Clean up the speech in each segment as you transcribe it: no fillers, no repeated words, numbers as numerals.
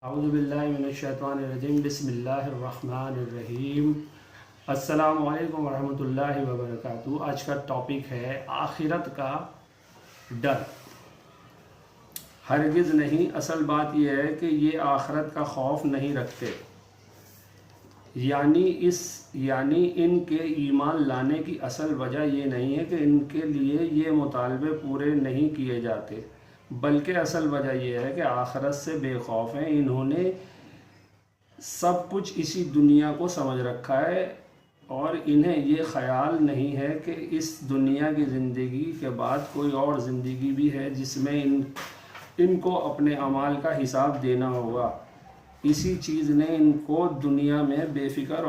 اعوذ باللہ من الشیطان الرجیم بسم اللہ الرحمن الرحیم۔ السلام علیکم ورحمۃ اللہ وبرکاتہ۔ آج کا ٹاپک ہے آخرت کا ڈر۔ ہرگز نہیں، اصل بات یہ ہے کہ یہ آخرت کا خوف نہیں رکھتے، یعنی ان کے ایمان لانے کی اصل وجہ یہ نہیں ہے کہ ان کے لیے یہ مطالبے پورے نہیں کیے جاتے، بلکہ اصل وجہ یہ ہے کہ آخرت سے بے خوف ہیں۔ انہوں نے سب کچھ اسی دنیا کو سمجھ رکھا ہے اور انہیں یہ خیال نہیں ہے کہ اس دنیا کی زندگی کے بعد کوئی اور زندگی بھی ہے جس میں ان کو اپنے اعمال کا حساب دینا ہوگا۔ اسی چیز نے ان کو دنیا میں بے فکر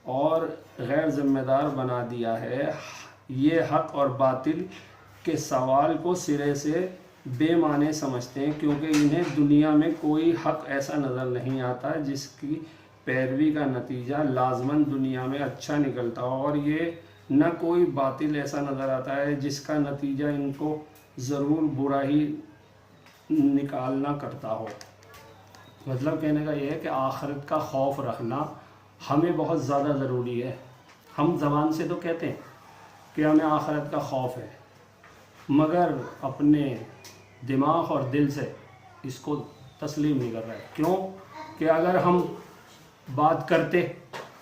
اور غیر ذمہ دار بنا دیا ہے۔ یہ حق اور باطل کے سوال کو سرے سے بے معنی سمجھتے ہیں، کیونکہ انہیں دنیا میں کوئی حق ایسا نظر نہیں آتا جس کی پیروی کا نتیجہ لازماً دنیا میں اچھا نکلتا ہو، اور یہ نہ کوئی باطل ایسا نظر آتا ہے جس کا نتیجہ ان کو ضرور برا ہی نکالنا کرتا ہو۔ مطلب کہنے کا یہ ہے کہ آخرت کا خوف رکھنا ہمیں بہت زیادہ ضروری ہے۔ ہم زبان سے تو کہتے ہیں کہ ہمیں آخرت کا خوف ہے، مگر اپنے دماغ اور دل سے اس کو تسلیم نہیں کر رہے۔ کیوں کہ اگر ہم بات کرتے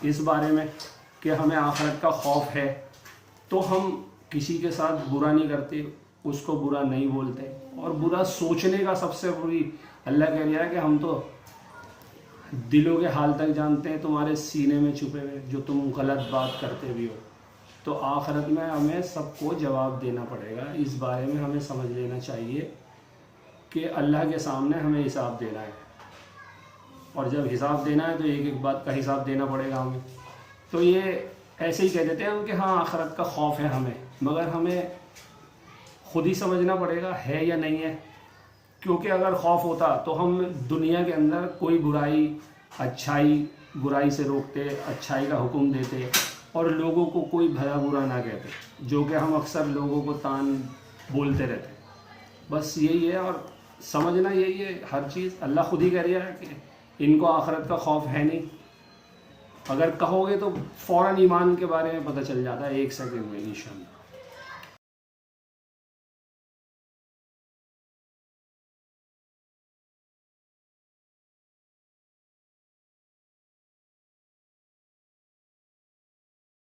اس بارے میں کہ ہمیں آخرت کا خوف ہے تو ہم کسی کے ساتھ برا نہیں کرتے، اس کو برا نہیں بولتے، اور برا سوچنے کا سب سے بری اللہ کہہ رہا ہے کہ ہم تو دلوں کے حال تک جانتے ہیں، تمہارے سینے میں چھپے ہوئے جو تم غلط بات کرتے بھی ہو۔ تو آخرت میں ہمیں سب کو جواب دینا پڑے گا۔ اس بارے میں ہمیں سمجھ لینا چاہیے کہ اللہ کے سامنے ہمیں حساب دینا ہے، اور جب حساب دینا ہے تو ایک ایک بات کا حساب دینا پڑے گا ہمیں۔ تو یہ ایسے ہی کہہ دیتے ہیں کہ ہاں آخرت کا خوف ہے ہمیں، مگر ہمیں خود ہی سمجھنا پڑے گا ہے یا نہیں ہے۔ کیونکہ اگر خوف ہوتا تو ہم دنیا کے اندر کوئی برائی سے روکتے، اچھائی کا حکم دیتے، اور لوگوں کو کوئی بھلا برا نہ کہتے، جو کہ ہم اکثر لوگوں کو تان بولتے رہتے۔ بس یہی ہے، اور سمجھنا یہی ہے ہر چیز۔ اللہ خود ہی کہہ رہا ہے کہ ان کو آخرت کا خوف ہے نہیں۔ اگر کہو گے تو فوراً ایمان کے بارے میں پتہ چل جاتا ہے 1 سیکنڈ میں انشاءاللہ۔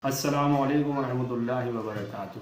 السلام علیکم ورحمۃ اللہ وبرکاتہ۔